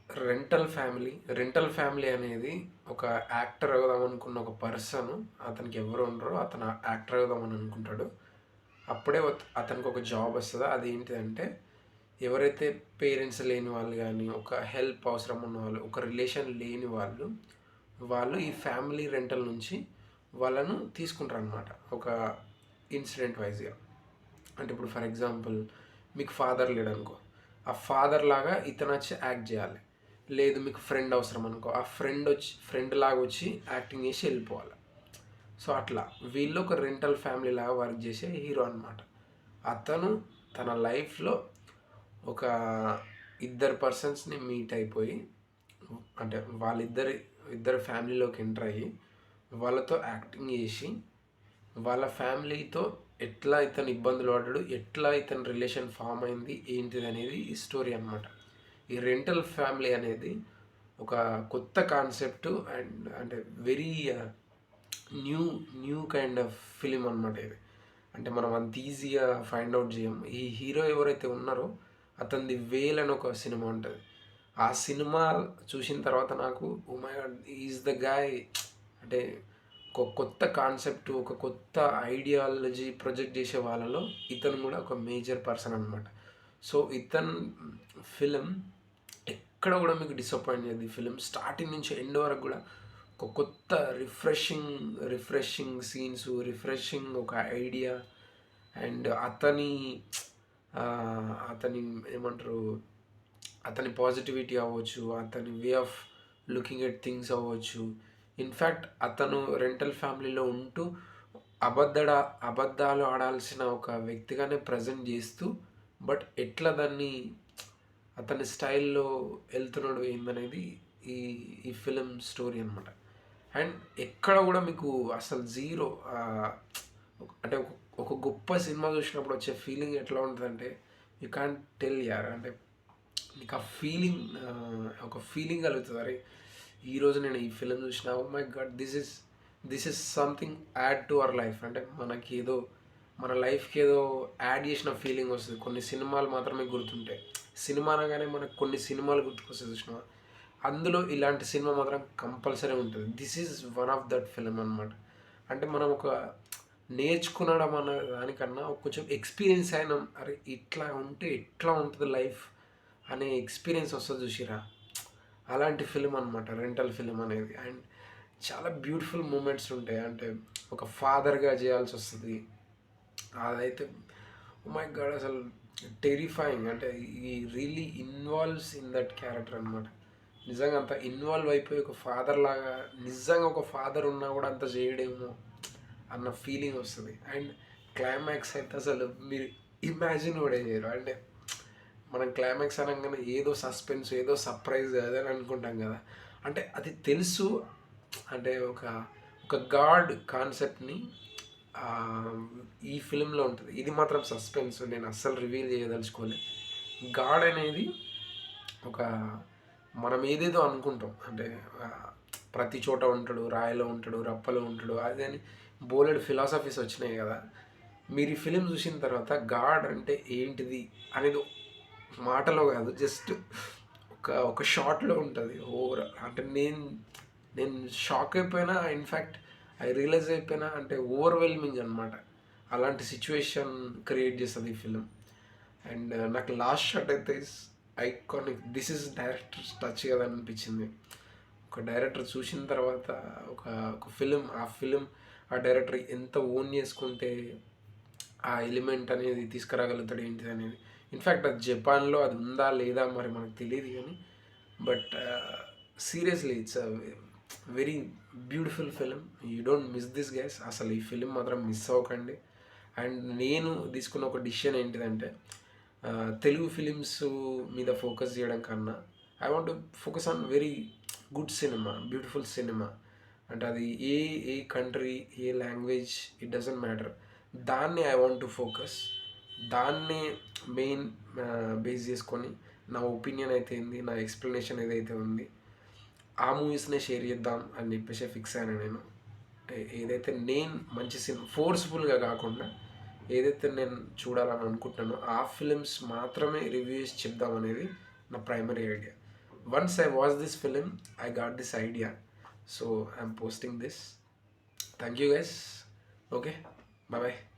Rental family అనేది ఒక actor అవుదాం అనుకున్న ఒక పర్సన్, అతనికి ఎవరు ఉండరు, అతను యాక్టర్ అవుదామని అనుకుంటాడు. అప్పుడే అతనికి ఒక జాబ్ వస్తుంది. అదేంటిదంటే, ఎవరైతే పేరెంట్స్ లేని వాళ్ళు కానీ, ఒక హెల్ప్ అవసరం ఉన్న వాళ్ళు, ఒక రిలేషన్ లేని వాళ్ళు, వాళ్ళు ఈ ఫ్యామిలీ రెంటల్ నుంచి వాళ్ళను తీసుకుంటారు అనమాట. ఒక ఇన్సిడెంట్ వైజ్గా. అంటే ఇప్పుడు ఫర్ ఎగ్జాంపుల్, మీకు ఫాదర్ లేడు అనుకో, ఆ ఫాదర్ లాగా ఇతను వచ్చి యాక్ట్ చేయాలి. లేదు మీకు ఫ్రెండ్ అవసరం అనుకో, ఆ ఫ్రెండ్ లాగా వచ్చి యాక్టింగ్ చేసి వెళ్ళిపోవాలి. సో అట్లా వీళ్ళు ఒక రెంటల్ ఫ్యామిలీ లాగా వర్క్ చేసే హీరో అనమాట. అతను తన లైఫ్లో ఒక ఇద్దరు పర్సన్స్ని మీట్ అయిపోయి, అంటే ఇద్దరు ఫ్యామిలీలోకి ఎంటర్ అయ్యి వాళ్ళతో యాక్టింగ్ చేసి, వాళ్ళ ఫ్యామిలీతో ఎట్లా ఇతను ఇబ్బందులు పడ్డాడు, ఎట్లా ఇతని రిలేషన్ ఫామ్ అయింది, ఏంటిది అనేది ఈ స్టోరీ అనమాట. ఈ రెంటల్ ఫ్యామిలీ అనేది ఒక కొత్త కాన్సెప్ట్ అండ్ అంటే very new new kind of film అనమాట ఇది. అంటే మనం అంత ఈజీగా ఫైండ్ అవుట్ చేయం. ఈ హీరో ఎవరైతే ఉన్నారో అతనిది వేల్ అని ఒక సినిమా ఉంటుంది. ఆ సినిమా చూసిన తర్వాత నాకు oh my God is the guy. అంటే ఒక కొత్త కాన్సెప్ట్, ఒక కొత్త ఐడియాలజీ ప్రొజెక్ట్ చేసే వాళ్ళలో ఇతను కూడా ఒక మేజర్ పర్సన్ అనమాట. సో ఇతను ఫిలిం ఎక్కడ కూడా మీకు డిసప్పాయింట్ చేయదు. ఈ ఫిలిం స్టార్టింగ్ నుంచి ఎండ్ వరకు కూడా ఒక కొత్త రిఫ్రెషింగ్ సీన్స్, రిఫ్రెషింగ్ ఒక ఐడియా. అండ్ ఆ, అతని ఏమంటారు, అతని పాజిటివిటీ అవ్వచ్చు, అతని way of looking at things అవ్వచ్చు. ఇన్ఫ్యాక్ట్ అతను రెంటల్ ఫ్యామిలీలో ఉంటూ అబద్ధాలు ఆడాల్సిన ఒక వ్యక్తిగానే ప్రజెంట్ చేస్తూ, బట్ ఎట్లా దాన్ని అతని స్టైల్లో వెళ్తున్నాడు ఏందనేది ఈ ఈ ఫిలిం స్టోరీ అనమాట. అండ్ ఎక్కడ కూడా మీకు అసలు జీరో, అంటే ఒక గొప్ప సినిమా చూసినప్పుడు వచ్చే ఫీలింగ్ ఎట్లా ఉంటుందంటే, యూ క్యాన్ టెల్ యార్. అంటే నీకు ఆ ఫీలింగ్, ఒక ఫీలింగ్ కలుగుతుంది. అరే ఈరోజు నేను ఈ ఫిలిం చూసిన, oh my God, this is something add to our life. అంటే మనకి ఏదో మన లైఫ్కి ఏదో యాడ్ చేసిన ఫీలింగ్ వస్తుంది. కొన్ని సినిమాలు మాత్రమే గుర్తుంటాయి. సినిమా అనగానే మనకు కొన్ని సినిమాలు గుర్తుకొస్తాయి చూసినా, అందులో ఇలాంటి సినిమా మాత్రం కంపల్సరీ ఉంటుంది. This is one of that film అనమాట. అంటే మనం ఒక నేర్చుకునడం అన్న దానికన్నా కొంచెం ఎక్స్పీరియన్స్ అయినాం. అరే ఇట్లా ఉంటే ఎట్లా ఉంటుంది లైఫ్ అనే ఎక్స్పీరియన్స్ వస్తుంది చూసిరా, అలాంటి ఫిలిం అనమాట రెంటల్ ఫిలిం అనేది. అండ్ చాలా బ్యూటిఫుల్ మూమెంట్స్ ఉంటాయి. అంటే ఒక ఫాదర్గా చేయాల్సి వస్తుంది. అదైతే మై గాడ్ అసలు టెరిఫైయింగ్. అంటే ఈ really involves in that character అనమాట. నిజంగా అంత ఇన్వాల్వ్ అయిపోయి ఒక ఫాదర్ లాగా, నిజంగా ఒక ఫాదర్ ఉన్నా కూడా అంత చేయడేమో అన్న ఫీలింగ్ వస్తుంది. అండ్ క్లైమాక్స్ అయితే అసలు మీరు ఇమాజిన్ కూడా చేయరు. అంటే మనం క్లైమాక్స్ అనగానే ఏదో సస్పెన్స్, ఏదో సర్ప్రైజ్ అదని అనుకుంటాం కదా. అంటే అది తెలుసు. అంటే ఒక గాడ్ కాన్సెప్ట్ని ఈ ఫిలింలో ఉంటుంది. ఇది మాత్రం సస్పెన్స్, నేను అస్సలు రివీల్ చేయదలుచుకోలేదు. గాడ్ అనేది ఒక మనం ఏదేదో అనుకుంటాం. అంటే ప్రతి చోట ఉంటాడు, రాయిలో ఉంటాడు, రప్పలో ఉంటాడు, అదే అని బోలెడు ఫిలాసఫీస్ వచ్చినాయి కదా. మీరు ఈ ఫిలిం చూసిన తర్వాత గాడ్ అంటే ఏంటిది అనేది మాటలో కాదు, జస్ట్ ఒక షార్ట్లో ఉంటుంది ఓవరాల్. అంటే నేను షాక్ అయిపోయినా, ఇన్ఫ్యాక్ట్ ఐ రియలైజ్ అయిపోయినా. అంటే ఓవర్వెల్మింగ్ అనమాట. అలాంటి సిచ్యువేషన్ క్రియేట్ చేస్తుంది ఈ ఫిలిం. అండ్ నాకు లాస్ట్ షాట్ అయితే iconic. This is director touch కదా అనిపించింది. ఒక డైరెక్టర్ చూసిన తర్వాత ఒక ఒక ఆ డైరెక్టర్ ఎంత ఓన్ చేసుకుంటే ఆ ఎలిమెంట్ అనేది తీసుకురాగలుగుతాడు ఏంటిది అనేది. ఇన్ఫ్యాక్ట్ అది జపాన్లో అది ఉందా లేదా మరి మనకు తెలియదు కానీ, but seriously it's a very beautiful film. You don't miss this guys. అసలు ఈ ఫిలిం మాత్రం మిస్ అవ్వకండి. అండ్ నేను తీసుకున్న ఒక డిసిషన్ ఏంటిదంటే, తెలుగు ఫిలిమ్స్ మీద ఫోకస్ చేయడం కన్నా I want to focus on very good cinema, beautiful cinema. అంటే అది ఏ కంట్రీ, ఏ లాంగ్వేజ్, ఇట్ డజంట్ మ్యాటర్. దాన్ని ఐ వాంట్ టు ఫోకస్. దాన్ని మెయిన్ బేస్ చేసుకొని నా ఒపీనియన్ అయితే ఏంది, నా ఎక్స్ప్లెనేషన్ ఏదైతే ఉంది, ఆ మూవీస్నే షేర్ చేద్దాం అని చెప్పేసి ఫిక్స్ అయ్యాను నేను. ఏదైతే నేను మంచి సినిమా ఫోర్స్ఫుల్గా కాకుండా ఏదైతే నేను చూడాలని అనుకుంటున్నానో ఆ ఫిలిమ్స్ మాత్రమే రివ్యూస్ చెప్దాం అనేది నా primary idea. once I watched this film, I got this idea. So I'm posting this. Thank you guys. Okay. Bye bye.